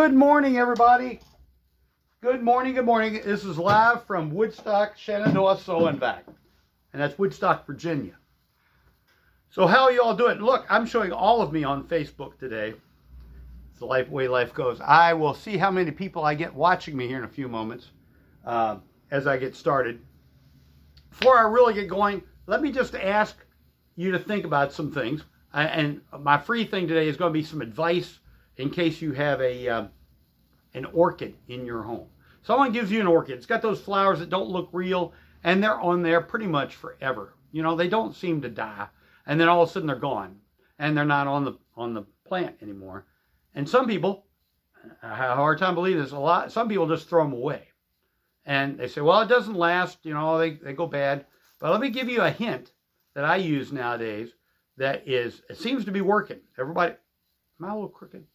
Good morning, everybody. Good morning, good morning. This is live from Woodstock, Shenandoah, so and back. And that's Woodstock, Virginia. So how are you all doing? Look, I'm showing all of me on Facebook today. It's the way life goes. I will see how many people I get watching me here in a few moments as I get started. Before I really get going, let me just ask you to think about some things. And my free thing today is going to be some advice in case you have an orchid in your home. Someone gives you an orchid. It's got those flowers that don't look real, and they're on there pretty much forever. You know, they don't seem to die, and then all of a sudden they're gone, and they're not on the plant anymore. And some people, I have a hard time believing this, some people just throw them away. And they say, well, it doesn't last, you know, they go bad. But let me give you a hint that I use nowadays that it seems to be working. Everybody, am I a little crooked?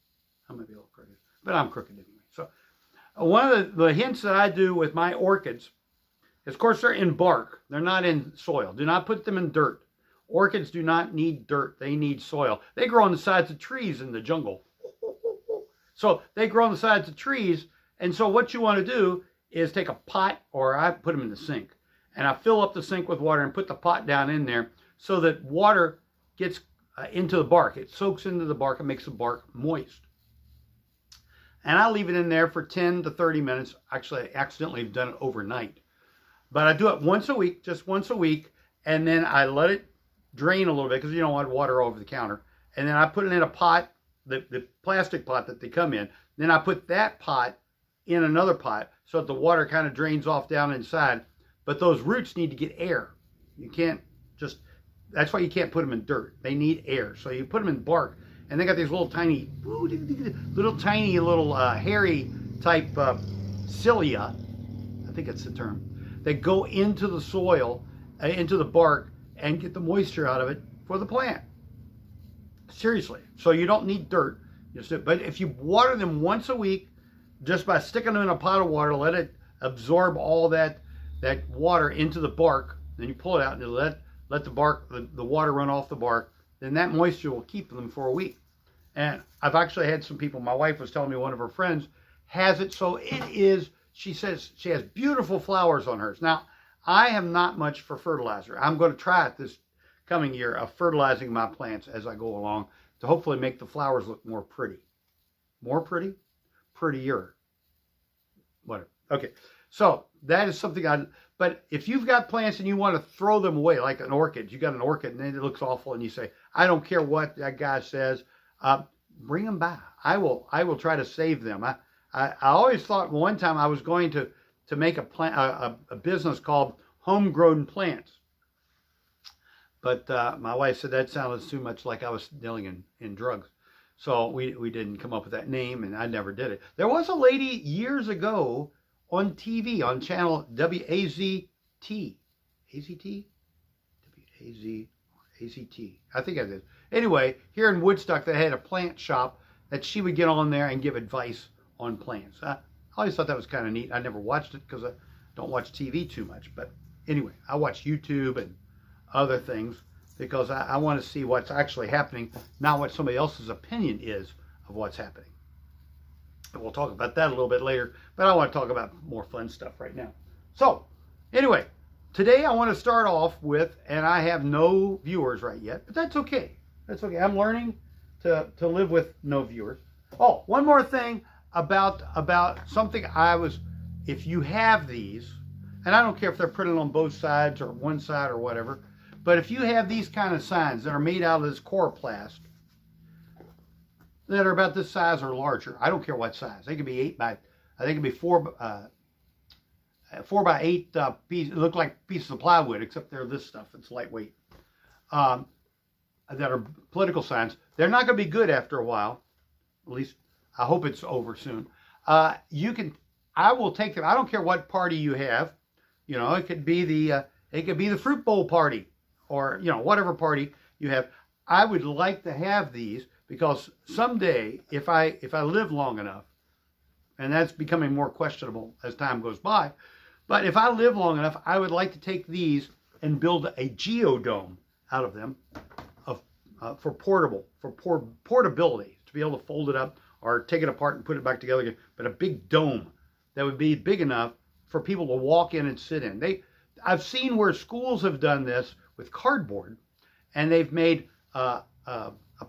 I might be a little crooked, but I'm crooked anyway. So one of the hints that I do with my orchids is, of course, they're in bark. They're not in soil. Do not put them in dirt. Orchids do not need dirt. They need soil. They grow on the sides of trees in the jungle. So they grow on the sides of trees. And so what you want to do is take a pot, or I put them in the sink, and I fill up the sink with water and put the pot down in there so that water gets into the bark. It soaks into the bark and makes the bark moist. And I leave it in there for 10 to 30 minutes. Actually, I accidentally have done it overnight. But I do it once a week, just once a week, and then I let it drain a little bit because you don't want water all over the counter. And then I put it in a pot, the plastic pot that they come in. Then I put that pot in another pot so that the water kind of drains off down inside. But those roots need to get air. You can't just, that's why you can't put them in dirt. They need air. So you put them in bark. And they got these little tiny hairy type cilia, I think that's the term, that go into the soil, into the bark, and get the moisture out of it for the plant. Seriously. So you don't need dirt. But if you water them once a week, just by sticking them in a pot of water, let it absorb all that water into the bark, then you pull it out and let the water run off the bark, then that moisture will keep them for a week. And I've actually had some people, my wife was telling me one of her friends has it, so it is, she says she has beautiful flowers on hers. Now, I am not much for fertilizer. I'm going to try it this coming year of fertilizing my plants as I go along to hopefully make the flowers look more pretty. More pretty? Prettier. Whatever. Okay, so that is something but if you've got plants and you want to throw them away, like an orchid, you got an orchid and it looks awful and you say, I don't care what that guy says, bring them by. I will try to save them. I always thought one time I was going to make a business called Homegrown Plants. But my wife said that sounded too much like I was dealing in drugs. So we didn't come up with that name, and I never did it. There was a lady years ago on TV, on channel WAZT. AZT? AZT. I think it is. Anyway, here in Woodstock, they had a plant shop that she would get on there and give advice on plants. I always thought that was kind of neat. I never watched it because I don't watch TV too much. But anyway, I watch YouTube and other things because I want to see what's actually happening, not what somebody else's opinion is of what's happening. And we'll talk about that a little bit later, but I want to talk about more fun stuff right now. So, anyway, today I want to start off with, and I have no viewers right yet, but that's okay. That's okay. I'm learning to live with no viewers. Oh, one more thing about something if you have these, and I don't care if they're printed on both sides or one side or whatever, but if you have these kind of signs that are made out of this coroplast, that are about this size or larger, I don't care what size. They could be 4 by 8 pieces. Look like pieces of plywood, except they're this stuff. It's lightweight. That are political signs. They're not going to be good after a while. At least I hope it's over soon. I will take them. I don't care what party you have. You know, it could be the fruit bowl party, or you know, whatever party you have. I would like to have these because someday, if I live long enough, and that's becoming more questionable as time goes by, but if I live long enough, I would like to take these and build a geodome out of them for portability, to be able to fold it up or take it apart and put it back together again, but a big dome that would be big enough for people to walk in and sit in. I've seen where schools have done this with cardboard, and they've made a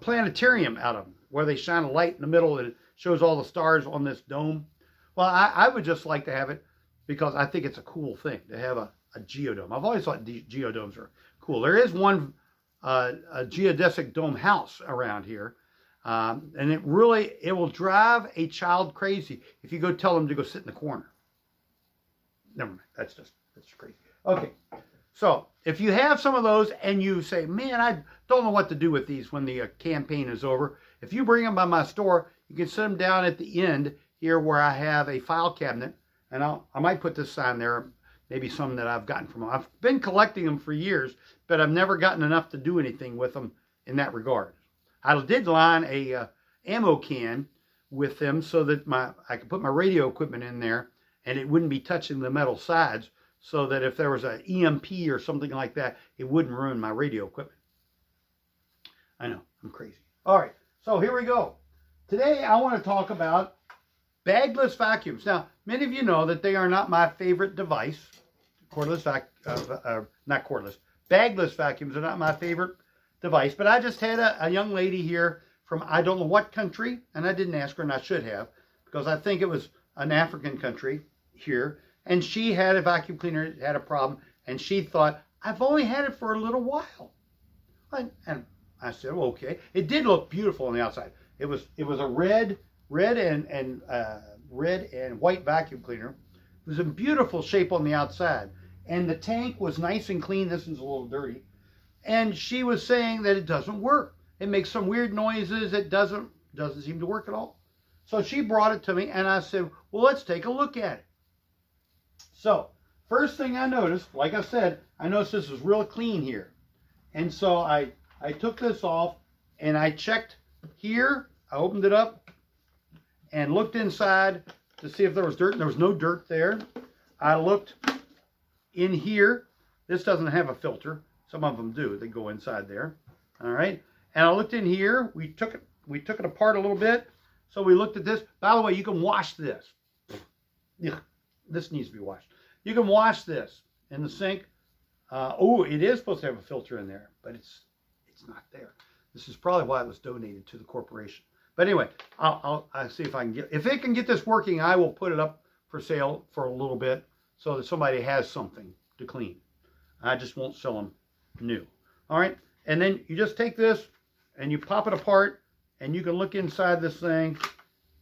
planetarium out of them, where they shine a light in the middle and it shows all the stars on this dome. Well, I would just like to have it because I think it's a cool thing to have a geodome. I've always thought geodomes are cool. There is one a geodesic dome house around here, and it will drive a child crazy if you go tell them to go sit in the corner. Never mind, that's crazy. Okay, so if you have some of those and you say, man, I don't know what to do with these when the campaign is over, if you bring them by my store, you can set them down at the end here where I have a file cabinet, and I might put this sign there, maybe some that I've gotten from them. I've been collecting them for years, but I've never gotten enough to do anything with them in that regard. I did line a ammo can with them so that I could put my radio equipment in there and it wouldn't be touching the metal sides, so that if there was an EMP or something like that, it wouldn't ruin my radio equipment. I know, I'm crazy. All right, so here we go. Today I want to talk about bagless vacuums. Now, many of you know that they are not my favorite device. Bagless vacuums are not my favorite device, but I just had a young lady here from I don't know what country, and I didn't ask her, and I should have, because I think it was an African country here, and she had a vacuum cleaner, had a problem, and she thought, I've only had it for a little while. And I said, well, okay. It did look beautiful on the outside. It was a red and white vacuum cleaner. It was in beautiful shape on the outside, and the tank was nice and clean. This one's a little dirty, and she was saying that it doesn't work. It makes some weird noises. It doesn't seem to work at all. So she brought it to me, and I said, well, let's take a look at it. So first thing I noticed, like I said, I noticed this is real clean here, and so I took this off and I checked here. I opened it up and looked inside to see if there was dirt, and there was no dirt there. I looked in here. This doesn't have a filter. Some of them do. They go inside there. All right. And I looked in here. We took it apart a little bit. So we looked at this. By the way, you can wash this. Yeah, this needs to be washed. You can wash this in the sink. Oh, it is supposed to have a filter in there, but it's not there. This is probably why it was donated to the corporation. But anyway, I'll see if I can if it can get this working, I will put it up for sale for a little bit so that somebody has something to clean. I just won't sell them new. All right, and then you just take this and you pop it apart, and you can look inside this thing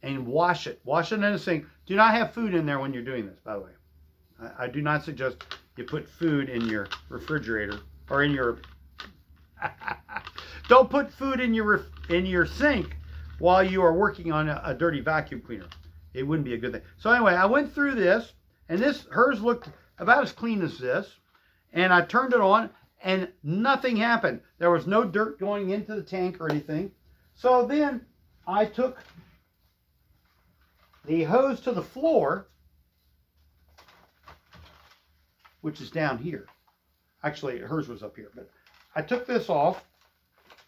and wash it. Wash it in a sink. Do not have food in there when you're doing this, by the way. I do not suggest you put food in your refrigerator or in your. Don't put food in your sink while you are working on a dirty vacuum cleaner. It wouldn't be a good thing. So anyway, I went through this, and hers looked about as clean as this, and I turned it on, and nothing happened. There was no dirt going into the tank or anything. So then I took the hose to the floor, which is down here. Actually, hers was up here, but I took this off.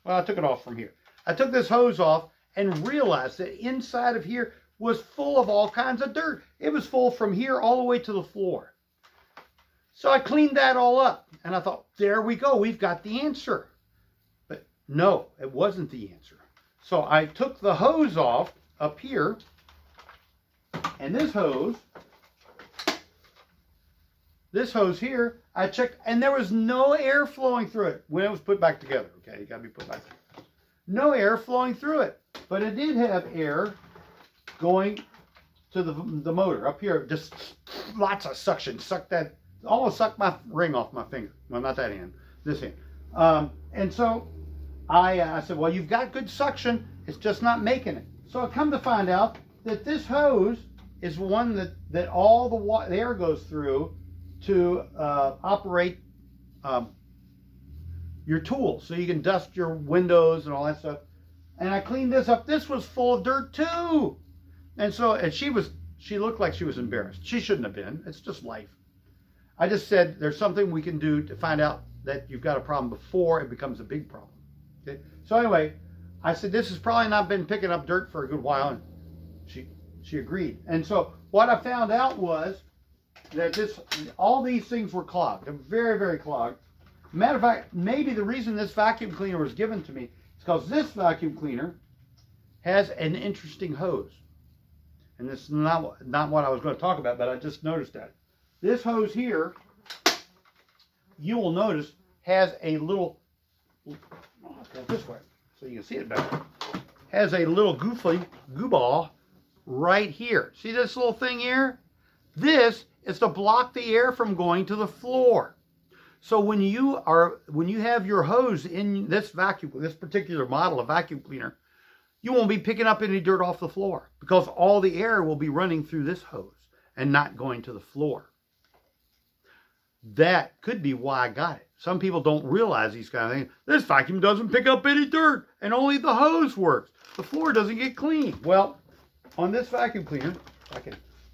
Well, I took it off from here. I took this hose off and realized that inside of here was full of all kinds of dirt. It was full from here all the way to the floor. So I cleaned that all up, and I thought, there we go, we've got the answer. But no, it wasn't the answer. So I took the hose off up here, and this hose here, I checked, and there was no air flowing through it when it was put back together. Okay, it got to be put back together. No air flowing through it, but it did have air going to the motor up here. Just lots of suction. Almost sucked my ring off my finger. Well, not that hand, this hand. And so I said, well, you've got good suction. It's just not making it. So I come to find out that this hose is one that all the air goes through to operate your tools, so you can dust your windows and all that stuff. And I cleaned this up. This was full of dirt too. And she looked like she was embarrassed. She shouldn't have been. It's just life. I just said there's something we can do to find out that you've got a problem before it becomes a big problem. Okay. So anyway, I said this has probably not been picking up dirt for a good while. And She agreed. And so what I found out was that all these things were clogged. They're very, very clogged. Matter of fact, maybe the reason this vacuum cleaner was given to me is because this vacuum cleaner has an interesting hose. And this is not what I was going to talk about, but I just noticed that. This hose here, you will notice, has a little, I'll go this way so you can see it better, has a little goo ball right here. See this little thing here? This is to block the air from going to the floor. So when you have your hose in this particular model of vacuum cleaner, you won't be picking up any dirt off the floor because all the air will be running through this hose and not going to the floor. That could be why I got it. Some people don't realize these kind of things. This vacuum doesn't pick up any dirt and only the hose works. The floor doesn't get clean. Well, on this vacuum cleaner,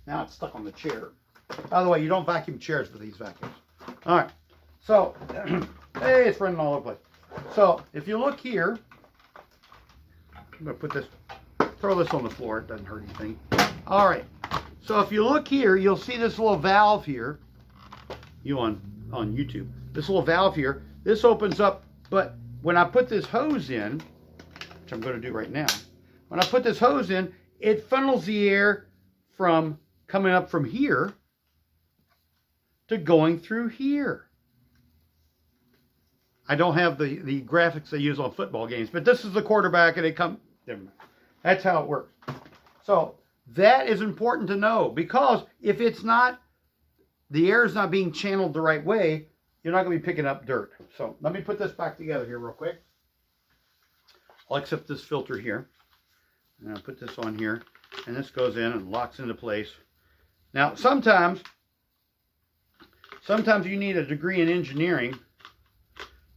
now it's stuck on the chair. By the way, you don't vacuum chairs with these vacuums. All right. So, hey, it's running all over the place. So, if you look here, I'm going to throw this on the floor. It doesn't hurt anything. All right. So, if you look here, you'll see this little valve here. You on YouTube. This little valve here. This opens up, but when I put this hose in, which I'm going to do right now, when I put this hose in, it funnels the air from coming up from here to going through here. I don't have the graphics they use on football games, but this is the quarterback and never mind. That's how it works. So that is important to know because if the air is not being channeled the right way, you're not going to be picking up dirt. So let me put this back together here real quick. I'll accept this filter here. And I'll put this on here. And this goes in and locks into place. Now, sometimes you need a degree in engineering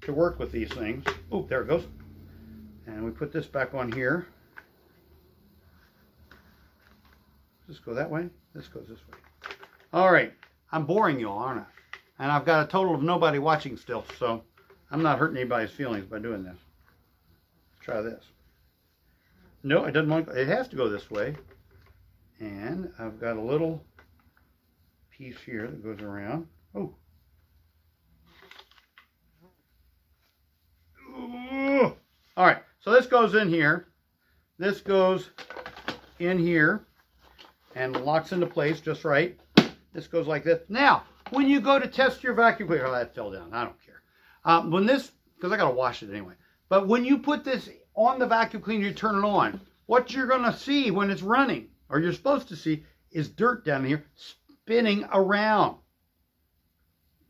to work with these things. Oh, there it goes. And we put this back on here. Does this go that way? This goes this way. All right. I'm boring you all, aren't I? And I've got a total of nobody watching still, so I'm not hurting anybody's feelings by doing this. Try this. No, it doesn't want. It has to go this way. And I've got a little piece here that goes around. Oh. Ooh. All right. So this goes in here. This goes in here and locks into place just right. This goes like this. Now, when you go to test your vacuum cleaner, oh, that fell down. I don't care. Because I got to wash it anyway. But when you put this on the vacuum cleaner, you turn it on. What you're going to see when it's running, or you're supposed to see, is dirt down here spinning around.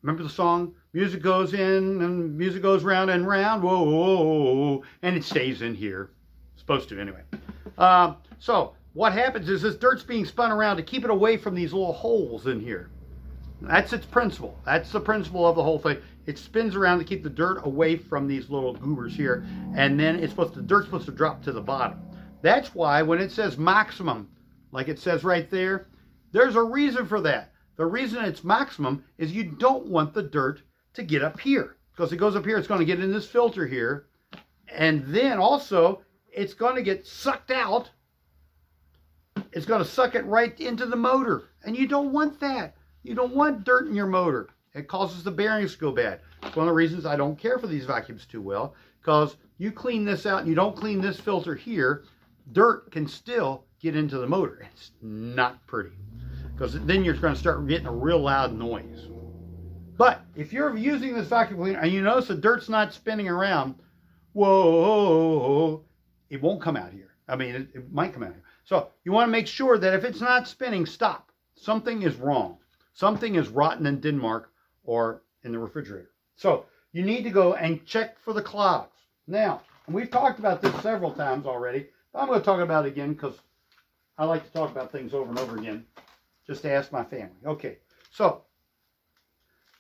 Remember the song? Music goes in and music goes round and round. Whoa, whoa, whoa, and it stays in here. It's supposed to anyway. So what happens is this dirt's being spun around to keep it away from these little holes in here. That's its principle. That's the principle of the whole thing. It spins around to keep the dirt away from these little goobers here, and then the dirt's supposed to drop to the bottom. That's why when it says maximum, like it says right there, there's a reason for that. The reason it's maximum is you don't want the dirt to get up here. Because it goes up here, it's going to get in this filter here, and then also it's going to get sucked out. It's going to suck it right into the motor, and you don't want that. You don't want dirt in your motor. It causes the bearings to go bad. It's one of the reasons I don't care for these vacuums too well, because you clean this out and you don't clean this filter here, dirt can still get into the motor. It's not pretty, because then you're going to start getting a real loud noise. But if you're using this vacuum cleaner and you notice the dirt's not spinning around, whoa, it won't come out here. I mean, it might come out here. So you want to make sure that if it's not spinning, stop. Something is wrong. Something is rotten in Denmark or in the refrigerator. So you need to go and check for the clogs. Now, we've talked about this several times already, but I'm going to talk about it again because I like to talk about things over and over again, just to ask my family. Okay, so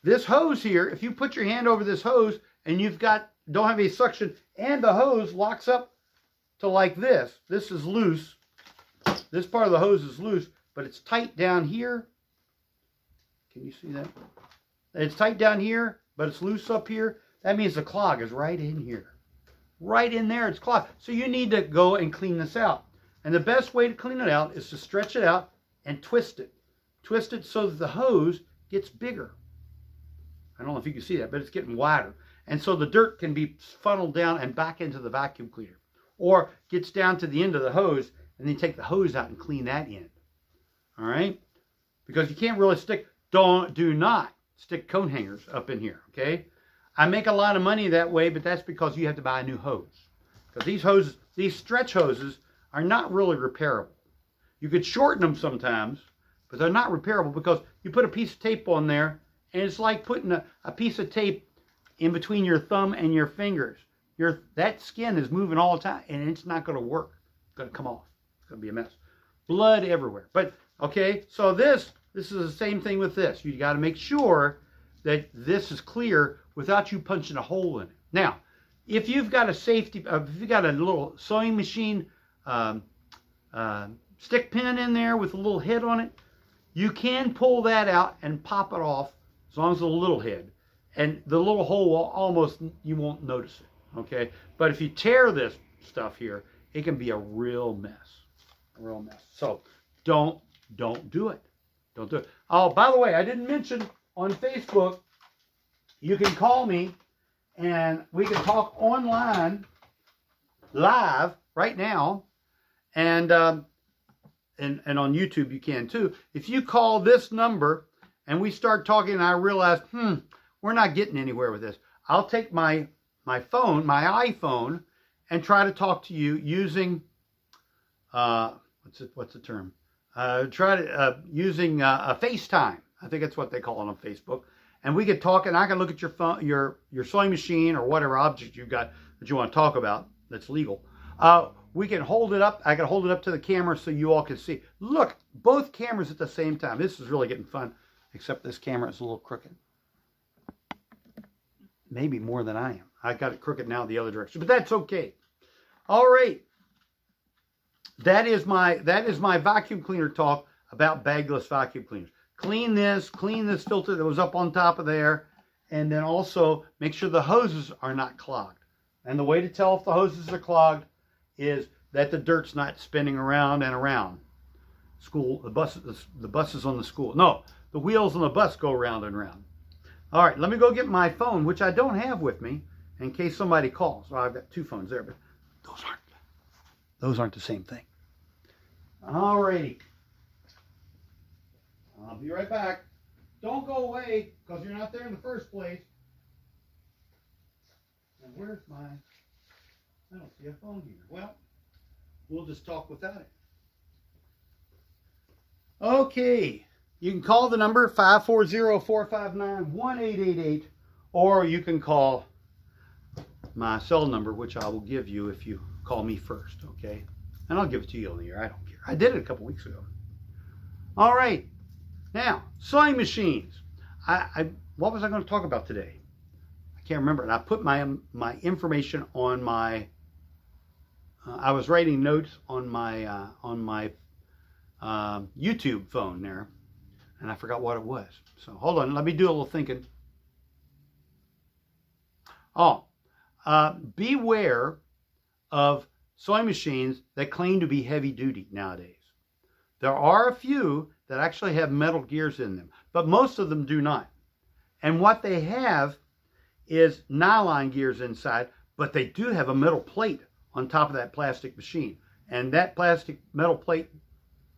this hose here, if you put your hand over this hose and don't have any suction, and the hose locks up to like this. This is loose. This part of the hose is loose, but it's tight down here. Can you see that? It's tight down here, but it's loose up here. That means the clog is right in here. Right in there, it's clogged. So you need to go and clean this out. And the best way to clean it out is to stretch it out and twist it. Twist it so that the hose gets bigger. I don't know if you can see that, but it's getting wider. And so the dirt can be funneled down and back into the vacuum cleaner. Or gets down to the end of the hose, and then you take the hose out and clean that end. All right? Because you can't really do not stick coat hangers up in here, okay? I make a lot of money that way, but that's because you have to buy a new hose. Because these stretch hoses are not really repairable. You could shorten them sometimes, but they're not repairable because you put a piece of tape on there, and it's like putting a piece of tape in between your thumb and your fingers. That skin is moving all the time, and it's not going to work. It's going to come off. It's going to be a mess. Blood everywhere. But, okay, so this is the same thing with this. You got to make sure that this is clear without you punching a hole in it. Now, if you've got if you've got a little sewing machine stick pin in there with a little head on it, you can pull that out and pop it off as long as it's a little head. And the little hole will you won't notice it, okay? But if you tear this stuff here, it can be a real mess, So don't do it. Don't do it. Oh, by the way, I didn't mention on Facebook, you can call me and we can talk online, live, right now, and on YouTube you can too. If you call this number and we start talking and I realize, we're not getting anywhere with this, I'll take my phone, my iPhone, and try to talk to you using, what's the term? Using a FaceTime. I think that's what they call it on Facebook. And we could talk, and I can look at your phone, your sewing machine, or whatever object you've got that you want to talk about that's legal. We can hold it up. I can hold it up to the camera so you all can see. Look, both cameras at the same time. This is really getting fun, except this camera is a little crooked. Maybe more than I am. I got it crooked now the other direction, but that's okay. All right. That is my vacuum cleaner talk about bagless vacuum cleaners. Clean this filter that was up on top of there, and then also make sure the hoses are not clogged. And the way to tell if the hoses are clogged is that the dirt's not spinning around and around. The buses on the school. No, the wheels on the bus go round and round. All right, let me go get my phone, which I don't have with me, in case somebody calls. Well, I've got two phones there, but those aren't the same thing. All righty. I'll be right back. Don't go away, because you're not there in the first place. And where's I don't see a phone here. Well, we'll just talk without it. Okay. You can call the number 540-459-1888, or you can call my cell number, which I will give you if you call me first, okay? And I'll give it to you on the air. I don't care. I did it a couple weeks ago. All right. Now, sewing machines. What was I going to talk about today? I can't remember. And I put my information on my. I was writing notes on my YouTube phone there, and I forgot what it was. So hold on. Let me do a little thinking. Oh, beware of sewing machines that claim to be heavy duty nowadays. There are a few that actually have metal gears in them, but most of them do not. And what they have is nylon gears inside, but they do have a metal plate on top of that plastic machine. And that plastic metal plate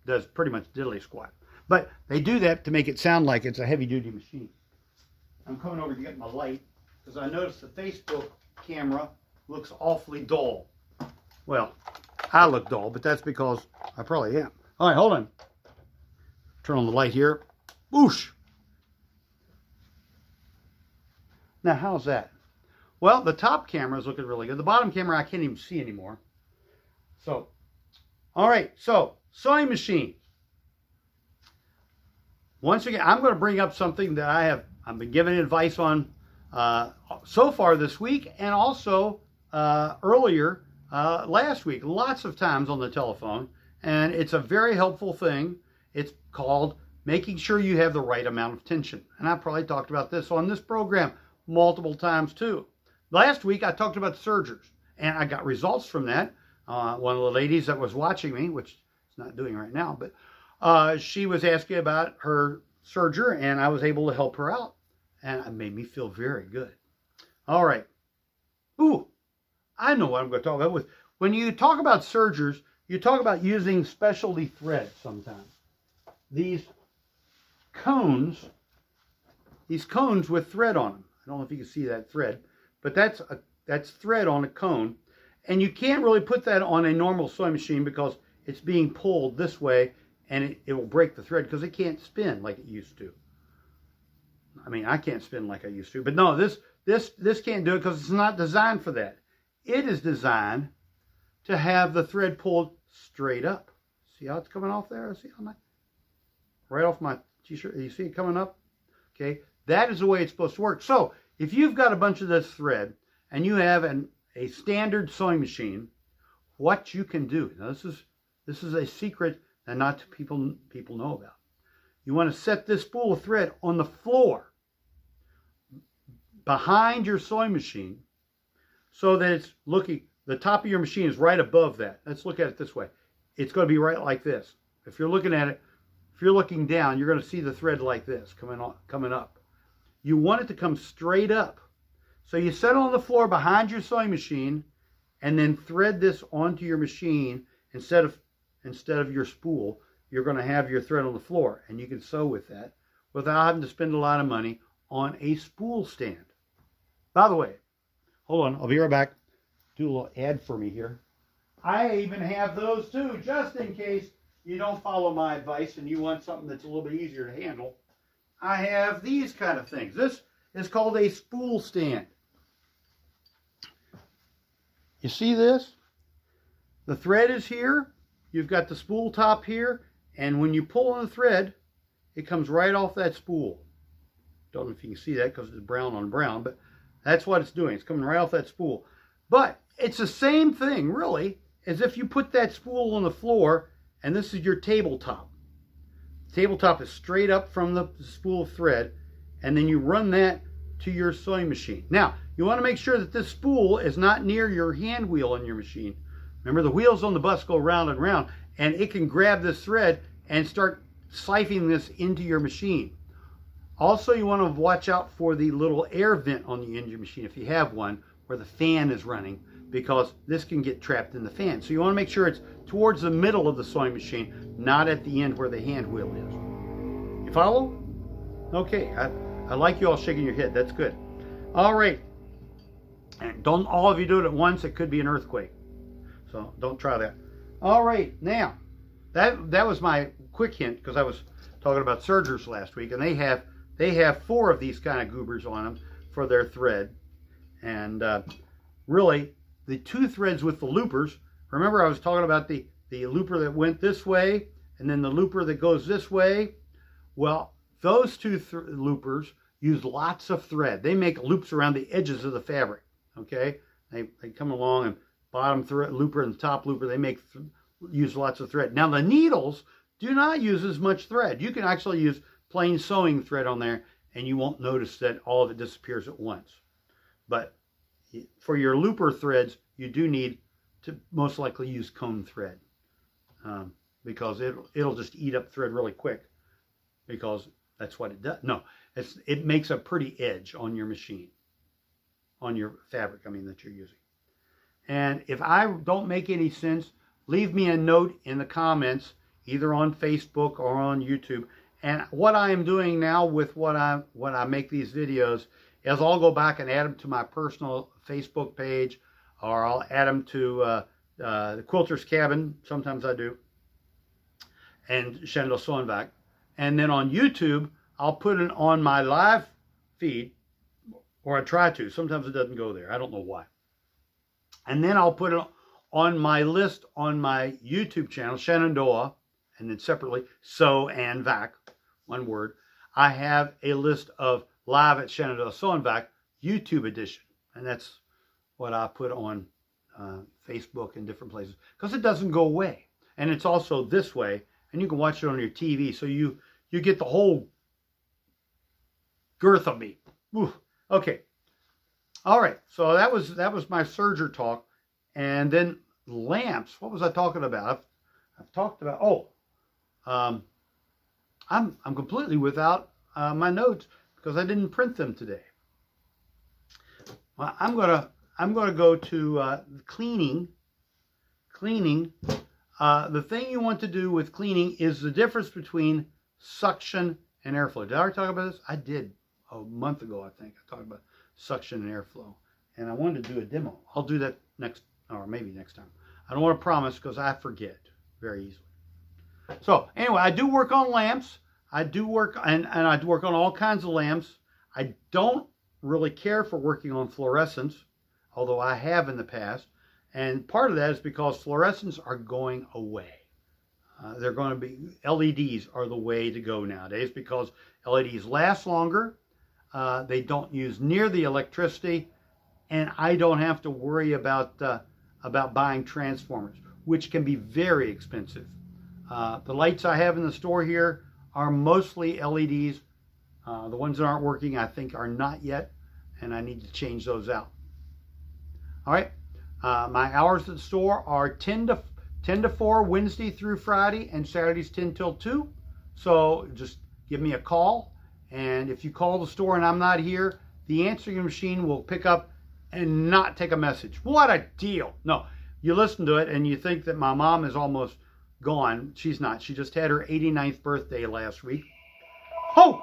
does pretty much diddly squat. But they do that to make it sound like it's a heavy duty machine. I'm coming over to get my light because I noticed the Facebook camera looks awfully dull. Well, I look dull, but that's because I probably am. All right, hold on. Turn on the light here. Whoosh! Now, how's that? Well, the top camera is looking really good. The bottom camera, I can't even see anymore. So, all right. So, sewing machines. Once again, I'm going to bring up something that I've been giving advice on so far this week, and also earlier last week, lots of times on the telephone. And it's a very helpful thing. It's called making sure you have the right amount of tension. And I probably talked about this on this program multiple times too. Last week I talked about sergers, and I got results from that. one of the ladies that was watching me, which it's not doing right now, but she was asking about her serger, and I was able to help her out, and it made me feel very good. All right. Ooh, I know what I'm going to talk about. When you talk about sergers, you talk about using specialty thread sometimes. These cones with thread on them. I don't know if you can see that thread, but that's thread on a cone. And you can't really put that on a normal sewing machine because it's being pulled this way, and it will break the thread because it can't spin like it used to. I mean, I can't spin like I used to, but no, this can't do it because it's not designed for that. It is designed to have the thread pulled straight up. See how it's coming off there? See how right off my t-shirt. You see it coming up? Okay, that is the way it's supposed to work. So if you've got a bunch of this thread and you have a standard sewing machine, what you can do. Now this is a secret that not people know about. You want to set this spool of thread on the floor behind your sewing machine so that it's looking, the top of your machine is right above that. Let's look at it this way. It's going to be right like this. If you're looking at it, if you're looking down, you're going to see the thread like this coming up. You want it to come straight up. So you set it on the floor behind your sewing machine and then thread this onto your machine instead of your spool. You're going to have your thread on the floor, and you can sew with that without having to spend a lot of money on a spool stand. By the way, hold on, I'll be right back. Do a little ad for me here. I even have those too, just in case you don't follow my advice and you want something that's a little bit easier to handle. I have these kind of things. This is called a spool stand. You see this? The thread is here. You've got the spool top here. And when you pull on the thread, it comes right off that spool. Don't know if you can see that because it's brown on brown, but that's what it's doing. It's coming right off that spool. But it's the same thing, really, as if you put that spool on the floor, and this is your tabletop. The tabletop is straight up from the spool of thread, and then you run that to your sewing machine. Now, you want to make sure that this spool is not near your hand wheel on your machine. Remember, the wheels on the bus go round and round, and it can grab this thread and start siphoning this into your machine. Also, you want to watch out for the little air vent on the end of your machine, if you have one, where the fan is running, because this can get trapped in the fan. So you want to make sure it's towards the middle of the sewing machine, not at the end where the hand wheel is. You follow? Okay, I like you all shaking your head. That's good. All right. And don't all of you do it at once. It could be an earthquake. So don't try that. All right. Now, that was my quick hint, because I was talking about sergers last week, and they have 4 of these kind of goobers on them for their thread. And really, the 2 threads with the loopers, remember I was talking about the looper that went this way and then the looper that goes this way? Well, those 2 loopers use lots of thread. They make loops around the edges of the fabric, okay? They come along, and bottom thread looper and top looper, they use lots of thread. Now, the needles do not use as much thread. You can actually use plain sewing thread on there, and you won't notice that all of it disappears at once. But for your looper threads, you do need to most likely use cone thread, because it'll just eat up thread really quick, because that's what it does. No, it makes a pretty edge on your machine, on your fabric, that you're using. And if I don't make any sense, leave me a note in the comments, either on Facebook or on YouTube. And what I am doing now with when I make these videos is I'll go back and add them to my personal Facebook page, or I'll add them to the Quilter's Cabin. Sometimes I do. And Shenandoah Sewing Back. And then on YouTube, I'll put it on my live feed, or I try to. Sometimes it doesn't go there. I don't know why. And then I'll put it on my list on my YouTube channel, Shenandoah, and then separately, Sew and Vac, one word. I have a list of Live at Shenandoah Sewing Vac YouTube edition. And that's what I put on Facebook and different places, because it doesn't go away. And it's also this way, and you can watch it on your TV, so you get the whole girth of me. Ooh, okay. All right, so that was my serger talk. And then lamps. What was I talking about? I've talked about, I'm completely without my notes because I didn't print them today. Well, I'm gonna go to cleaning. Cleaning. The thing you want to do with cleaning is the difference between suction and airflow. Did I already talk about this? I did a month ago, I think. I talked about suction and airflow. And I wanted to do a demo. I'll do that next, or maybe next time. I don't want to promise because I forget very easily. So anyway, I do work on lamps. I do work, and I do work on all kinds of lamps. I don't really care for working on fluorescents, although I have in the past. And part of that is because fluorescents are going away. They're going to be, LEDs are the way to go nowadays because LEDs last longer. They don't use near the electricity, and I don't have to worry about buying transformers, which can be very expensive. The lights I have in the store here are mostly LEDs. The ones that aren't working, I think, are not yet, and I need to change those out. All right, my hours at the store are 10 to 4 Wednesday through Friday, and Saturdays 10 till 2. So just give me a call, and if you call the store and I'm not here, the answering machine will pick up and not take a message. What a deal. No, you listen to it and you think that my mom is almost gone. She's not. She just had her 89th birthday last week. Oh,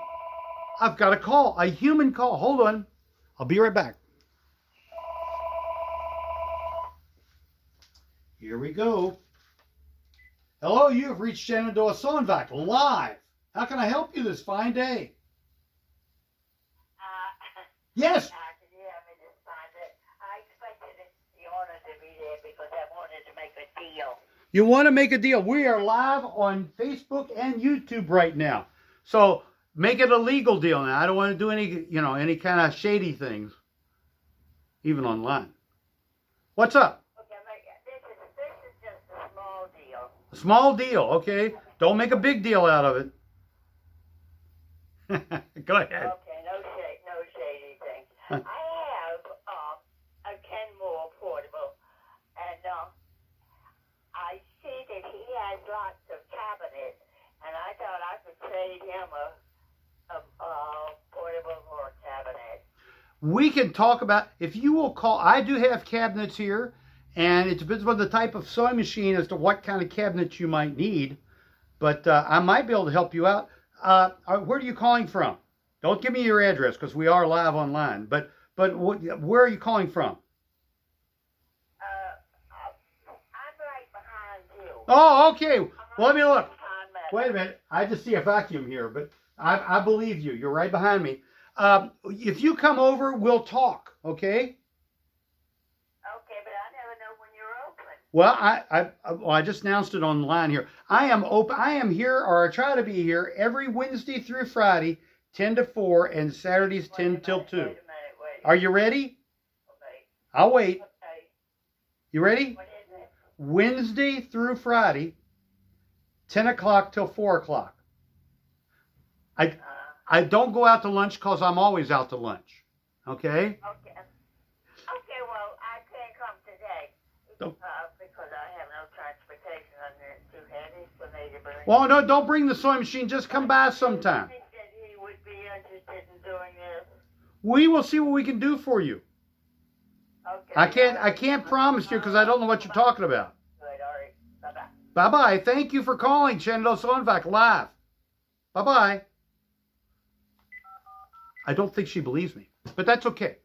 I've got a call, a human call. Hold on. I'll be right back. Here we go. Hello, you have reached Shenandoah Sonvac live. How can I help you this fine day? Yes. You want to make a deal. We are live on Facebook and YouTube right now. So make it a legal deal now. I don't want to do any kind of shady things, even online. What's up? Okay, this is just a small deal. A small deal, okay. Don't make a big deal out of it. Go ahead. Okay, no shady things. I have a Kenmore portable, and I see that he has lots of cabinets, and I thought I could trade him a portable for a cabinet. We can talk about, if you will call, I do have cabinets here, and it depends on the type of sewing machine as to what kind of cabinets you might need, but I might be able to help you out. Where are you calling from? Don't give me your address because we are live online, but where are you calling from? I'm right behind you. Oh, okay. Well, let me look. Wait a minute. I just see a vacuum here, but I believe you. You're right behind me. If you come over, we'll talk, okay? Okay, but I never know when you're open. Well, I just announced it online here. I am open. I am here, or I try to be here, every Wednesday through Friday, 10 to 4, and Saturdays 10 till 2. Wait. Are you ready? Okay. I'll wait. Okay. You ready? What is it? Wednesday through Friday, 10 o'clock till 4 o'clock. I don't go out to lunch because I'm always out to lunch. Okay? Okay. Okay, well, I can't come today because I have no transportation and it's too heavy for me to bring. Well, no, don't bring the sewing machine. Just come by sometime. I think that he would be interested in doing this. We will see what we can do for you. Okay. I can't promise you because I don't know what you're talking about. Good, all right. Bye-bye. Bye-bye. Thank you for calling Shenandoah Sonvac live. Bye-bye. I don't think she believes me, but that's okay.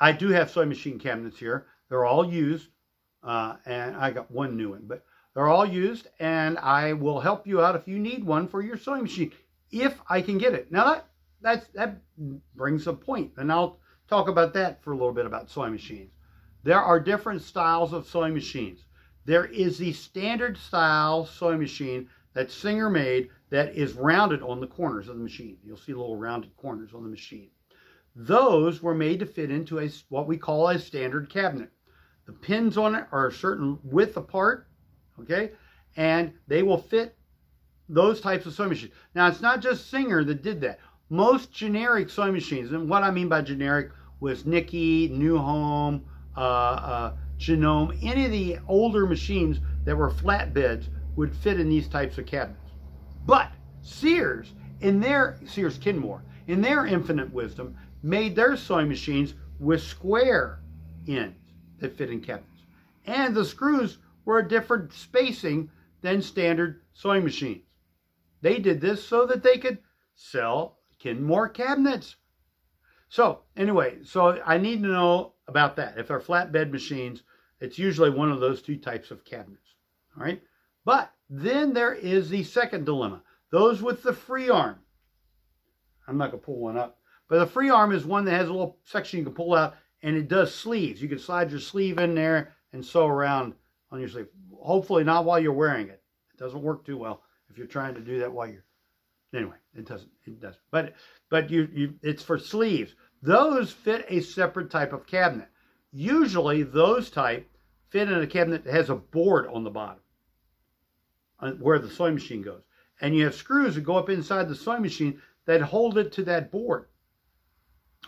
I do have sewing machine cabinets here. They're all used, and I got one new one, but they're all used, and I will help you out if you need one for your sewing machine, if I can get it. Now, that brings a point, and I'll talk about that for a little bit about sewing machines. There are different styles of sewing machines. There is the standard style sewing machine that's Singer made that is rounded on the corners of the machine. You'll see little rounded corners on the machine. Those were made to fit into what we call a standard cabinet. The pins on it are a certain width apart, okay? And they will fit those types of sewing machines. Now, it's not just Singer that did that. Most generic sewing machines, and what I mean by generic was Nicky, New Home, Genome, any of the older machines that were flatbeds would fit in these types of cabinets. But Sears Kenmore, in their infinite wisdom, made their sewing machines with square ends that fit in cabinets. And the screws were a different spacing than standard sewing machines. They did this so that they could sell Kenmore cabinets. So anyway, so I need to know about that. If they're flatbed machines, it's usually one of those two types of cabinets. All right. But then there is the second dilemma. Those with the free arm. I'm not going to pull one up. But the free arm is one that has a little section you can pull out, and it does sleeves. You can slide your sleeve in there and sew around on your sleeve. Hopefully not while you're wearing it. It doesn't work too well if you're trying to do that while you're... Anyway, it doesn't. But it's for sleeves. Those fit a separate type of cabinet. Usually those type fit in a cabinet that has a board on the bottom where the sewing machine goes. And you have screws that go up inside the sewing machine that hold it to that board.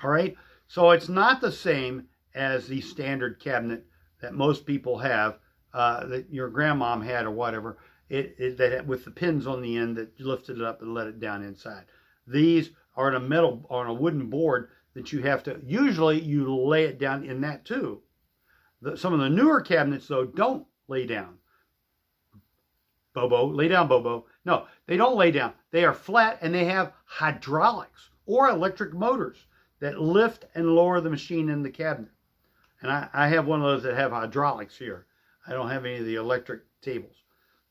All right? So it's not the same as the standard cabinet that most people have, that your grandmom had or whatever, that with the pins on the end that lifted it up and let it down inside. These are on a wooden board that you have to, usually you lay it down in that too. Some of the newer cabinets though don't lay down. Bobo, lay down, Bobo. No, they don't lay down. They are flat and they have hydraulics or electric motors that lift and lower the machine in the cabinet. And I have one of those that have hydraulics here. I don't have any of the electric tables.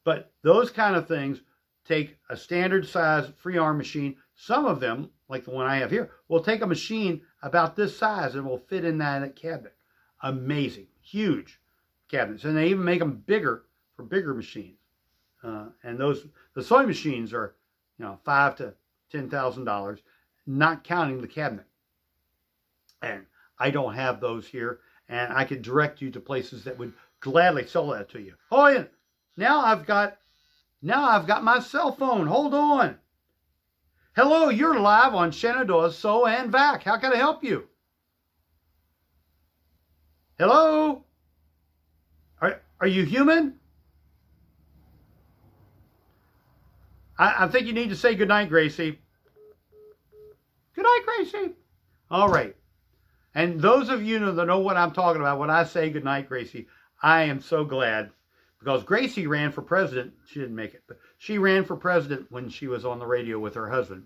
But those kind of things take a standard size free arm machine. Some of them, like the one I have here, will take a machine about this size and will fit in that cabinet. Amazing, huge cabinets. And they even make them bigger for bigger machines. And the sewing machines are, $5,000 to $10,000, not counting the cabinet. And I don't have those here, and I could direct you to places that would gladly sell that to you. Oh, yeah. Now I've got my cell phone. Hold on. Hello, you're live on Shenandoah Sew and Vac. How can I help you? Hello? Are you human? I think you need to say goodnight, Gracie. Good night, Gracie. All right. And those of you that know what I'm talking about, when I say goodnight, Gracie, I am so glad. Because Gracie ran for president. She didn't make it, but she ran for president when she was on the radio with her husband.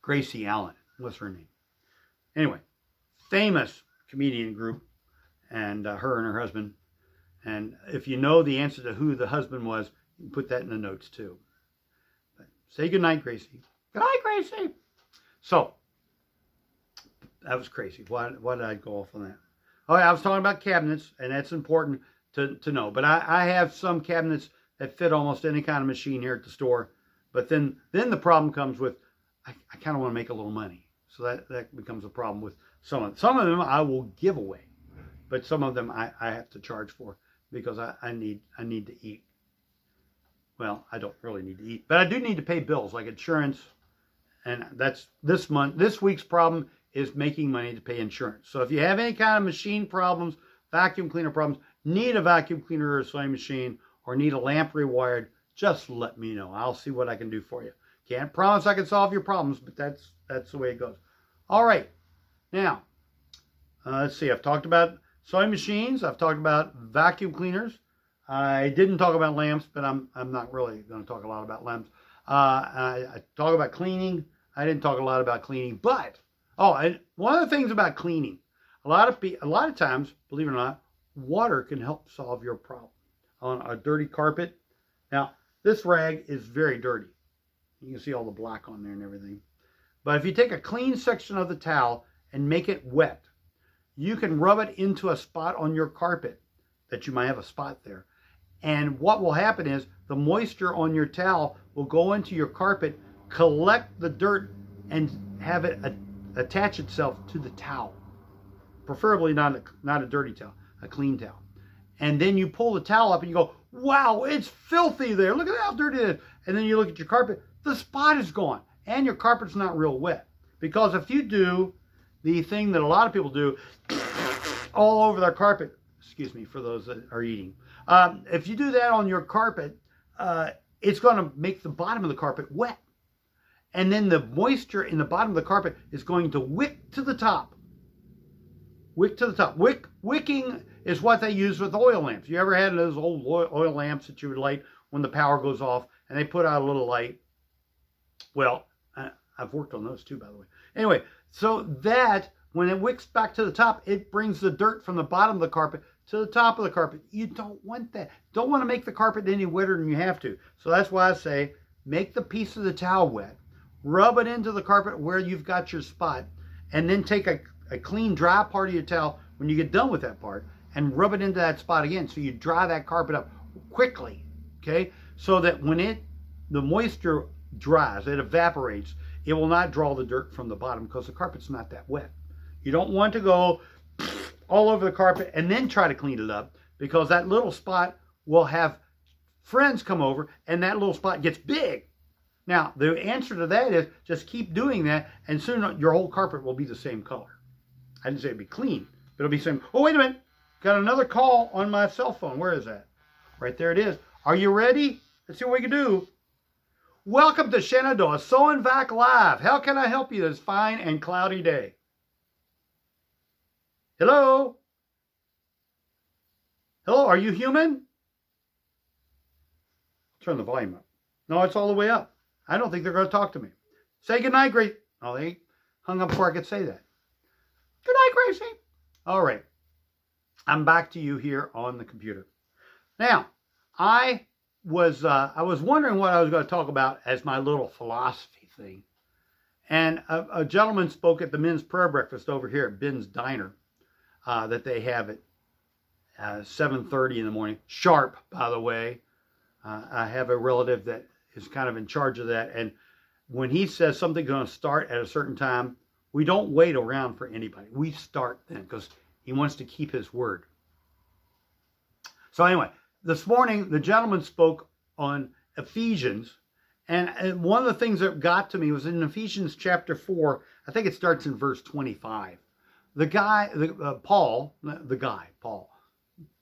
Gracie Allen was her name. Anyway, famous comedian group, and her and her husband. And if you know the answer to who the husband was, you can put that in the notes too. But say goodnight, Gracie. Good night, Gracie. So, that was crazy. Why did I go off on that? Oh, I was talking about cabinets, and that's important to know. But I have some cabinets that fit almost any kind of machine here at the store. But then the problem comes with, I kind of want to make a little money. So that becomes a problem with some of them. Some of them I will give away. But some of them I have to charge for because I need to eat. Well, I don't really need to eat. But I do need to pay bills like insurance. And that's this week's problem is making money to pay insurance. So if you have any kind of machine problems, vacuum cleaner problems, need a vacuum cleaner or a sewing machine, or need a lamp rewired, just let me know. I'll see what I can do for you. Can't promise I can solve your problems, but that's the way it goes. All right. Now, let's see. I've talked about sewing machines. I've talked about vacuum cleaners. I didn't talk about lamps, but I'm not really going to talk a lot about lamps. I talk about cleaning. I didn't talk a lot about cleaning, but and one of the things about cleaning, a lot of times, believe it or not, water can help solve your problem. On a dirty carpet. Now, this rag is very dirty. You can see all the black on there and everything. But if you take a clean section of the towel and make it wet, you can rub it into a spot on your carpet that you might have a spot there. And what will happen is the moisture on your towel will go into your carpet, collect the dirt, and have it attach itself to the towel. Preferably not a dirty towel, a clean towel. And then you pull the towel up and you go, wow, it's filthy there. Look at how dirty it is. And then you look at your carpet, the spot is gone. And your carpet's not real wet. Because if you do the thing that a lot of people do all over their carpet, excuse me, for those that are eating. If you do that on your carpet, it's going to make the bottom of the carpet wet. And then the moisture in the bottom of the carpet is going to wick to the top. Wick to the top. Wicking is what they use with oil lamps. You ever had those old oil lamps that you would light when the power goes off and they put out a little light? Well, I've worked on those too, by the way. Anyway, so that, when it wicks back to the top, it brings the dirt from the bottom of the carpet to the top of the carpet. You don't want that. Don't want to make the carpet any wetter than you have to. So that's why I say, make the piece of the towel wet. Rub it into the carpet where you've got your spot. And then take a clean, dry part of your towel when you get done with that part and rub it into that spot again. So you dry that carpet up quickly, okay? So that when the moisture dries, it evaporates, it will not draw the dirt from the bottom because the carpet's not that wet. You don't want to go all over the carpet and then try to clean it up, because that little spot will have friends come over and that little spot gets big. Now, the answer to that is just keep doing that, and soon your whole carpet will be the same color. I didn't say it'd be clean, but it'll be same. Oh, wait a minute. Got another call on my cell phone. Where is that? Right there it is. Are you ready? Let's see what we can do. Welcome to Shenandoah, Sew and Vac Live. How can I help you this fine and cloudy day? Hello? Hello, are you human? Turn the volume up. No, it's all the way up. I don't think they're going to talk to me. Say goodnight, Grace. Oh, they hung up before I could say that. Good night, Gracie. All right. I'm back to you here on the computer. Now, I was wondering what I was going to talk about as my little philosophy thing. And a gentleman spoke at the men's prayer breakfast over here at Ben's Diner that they have at 7:30 in the morning. Sharp, by the way. I have a relative that is kind of in charge of that. And when he says something's going to start at a certain time, we don't wait around for anybody. We start then because he wants to keep his word. So anyway, this morning, the gentleman spoke on Ephesians. And one of the things that got to me was in Ephesians chapter 4. I think it starts in verse 25. Paul,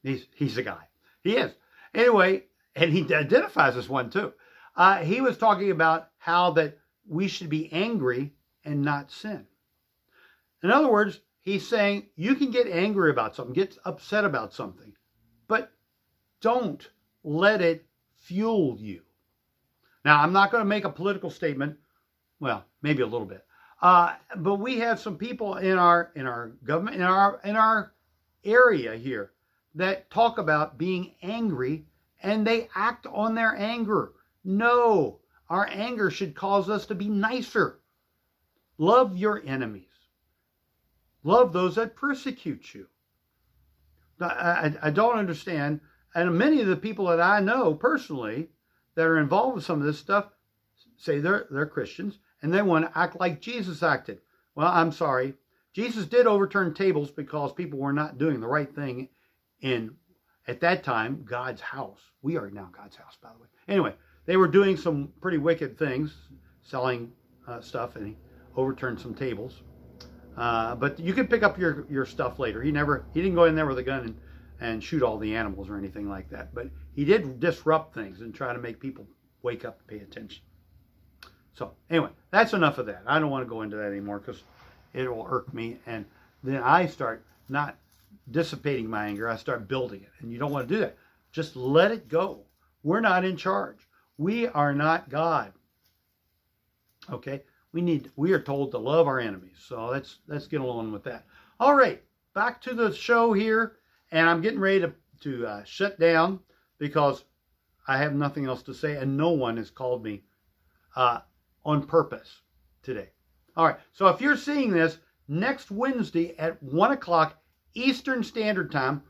he's a guy. He is. Anyway, and he identifies as one too. He was talking about how that we should be angry and not sin. In other words, he's saying you can get angry about something, get upset about something, but don't let it fuel you. Now, I'm not going to make a political statement. Well, maybe a little bit. But we have some people in our government, in our area here, that talk about being angry, and they act on their anger. No, our anger should cause us to be nicer. Love your enemies. Love those that persecute you. I don't understand. And many of the people that I know personally that are involved with some of this stuff say they're Christians and they want to act like Jesus acted. Well, I'm sorry. Jesus did overturn tables because people were not doing the right thing in, at that time, God's house. We are now God's house, by the way. Anyway, they were doing some pretty wicked things, selling stuff, and he overturned some tables. But you can pick up your stuff later. He didn't go in there with a gun and shoot all the animals or anything like that. But he did disrupt things and try to make people wake up and pay attention. So anyway, that's enough of that. I don't want to go into that anymore because it will irk me. And then I start not dissipating my anger. I start building it. And you don't want to do that. Just let it go. We're not in charge. We are not God. Okay? We are told to love our enemies. So let's get along with that. All right, back to the show here, and I'm getting ready to shut down because I have nothing else to say, and no one has called me on purpose today. All right, so if you're seeing this next Wednesday at 1 o'clock Eastern Standard Time,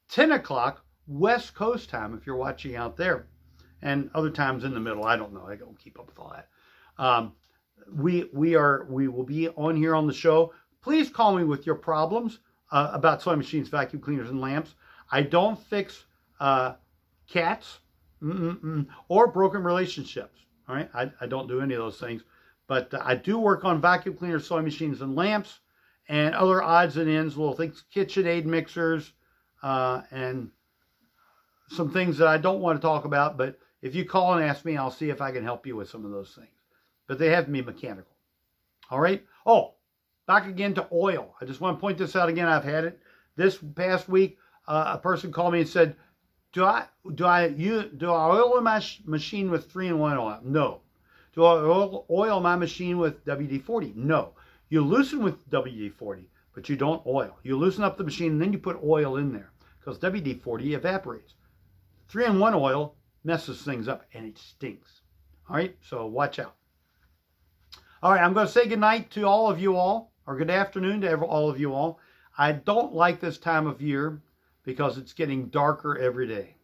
10 o'clock West Coast time, if you're watching out there, and other times in the middle, I don't know. I don't keep up with all that. We will be on here on the show. Please call me with your problems about sewing machines, vacuum cleaners, and lamps. I don't fix cats or broken relationships. All right, I don't do any of those things, but I do work on vacuum cleaners, sewing machines, and lamps, and other odds and ends, little things, KitchenAid mixers, and some things that I don't want to talk about, but if you call and ask me, I'll see if I can help you with some of those things. But they have to be mechanical. All right? Oh, back again to oil. I just want to point this out again. I've had it. This past week, a person called me and said, do I oil my machine with 3-in-1 oil? No. Do I oil my machine with WD-40? No. You loosen with WD-40, but you don't oil. You loosen up the machine and then you put oil in there because WD-40 evaporates. 3-in-1 oil messes things up and it stinks. All right, so watch out. All right, I'm going to say goodnight to all of you all, or good afternoon to all of you all. I don't like this time of year because it's getting darker every day.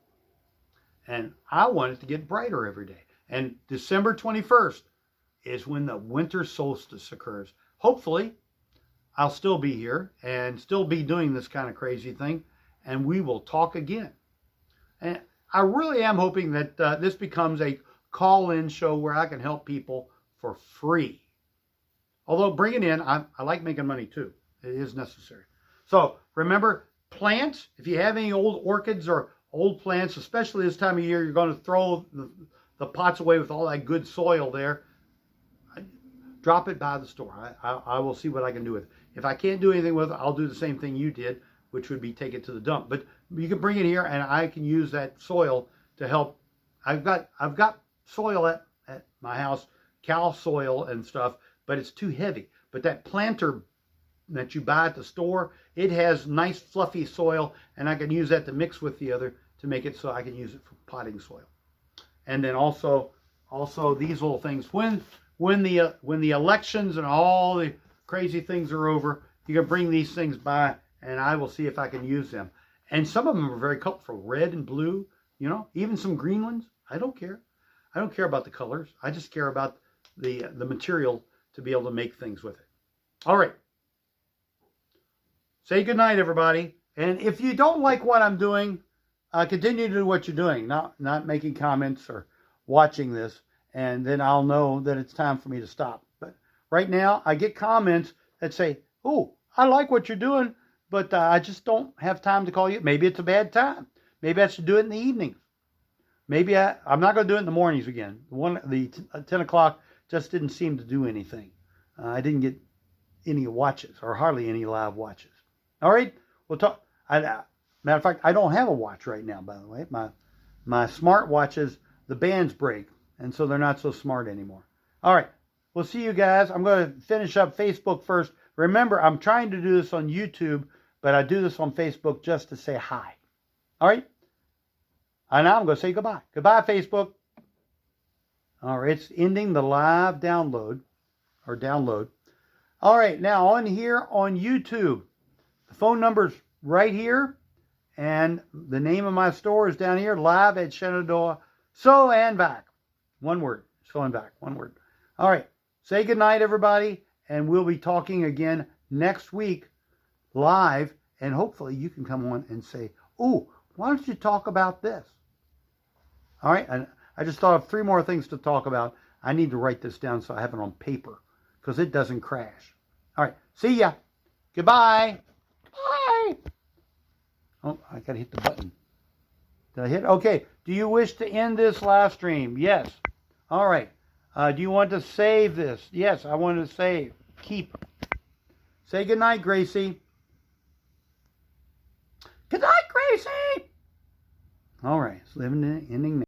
And I want it to get brighter every day. And December 21st is when the winter solstice occurs. Hopefully, I'll still be here and still be doing this kind of crazy thing, and we will talk again. And I really am hoping that this becomes a call-in show where I can help people for free. Although bring it in, I like making money too. It is necessary. So remember, plants, if you have any old orchids or old plants, especially this time of year, you're going to throw the pots away with all that good soil there. Drop it by the store. I will see what I can do with it. If I can't do anything with it, I'll do the same thing you did, which would be take it to the dump. But you can bring it here, and I can use that soil to help. I've got soil at my house, cow soil and stuff, but it's too heavy. But that planter that you buy at the store, it has nice fluffy soil, and I can use that to mix with the other to make it so I can use it for potting soil. And then also these little things. When the elections and all the crazy things are over, you can bring these things by, and I will see if I can use them. And some of them are very colorful, red and blue, you know, even some green ones. I don't care. I don't care about the colors. I just care about the material to be able to make things with it. All right. Say goodnight, everybody. And if you don't like what I'm doing, continue to do what you're doing, not making comments or watching this, and then I'll know that it's time for me to stop. But right now, I get comments that say, oh, I like what you're doing, but I just don't have time to call you. Maybe it's a bad time. Maybe I should do it in the evening. Maybe I'm not going to do it in the mornings again. The 10 o'clock just didn't seem to do anything. I didn't get any watches, or hardly any live watches. All right, we'll talk. Matter of fact, I don't have a watch right now, by the way. My smart watches, the bands break, and so they're not so smart anymore. All right, we'll see you guys. I'm going to finish up Facebook first. Remember, I'm trying to do this on YouTube, but I do this on Facebook just to say hi. All right? And now I'm going to say goodbye. Goodbye, Facebook. All right, it's ending the live download. All right, now on here on YouTube, the phone number's right here, and the name of my store is down here, live at Shenandoah, so and back. One word, so and back, one word. All right, say goodnight, everybody, and we'll be talking again next week live, and hopefully you can come on and say, ooh, why don't you talk about this? All right, and I just thought of 3 more things to talk about. I need to write this down so I have it on paper because it doesn't crash. All right, see ya. Goodbye. Bye. Oh, I got to hit the button. Did I hit? Okay. Do you wish to end this live stream? Yes. All right. Do you want to save this? Yes, I want to save. Keep. Say goodnight, Gracie. Good night, Gracie. All right. It's ending now.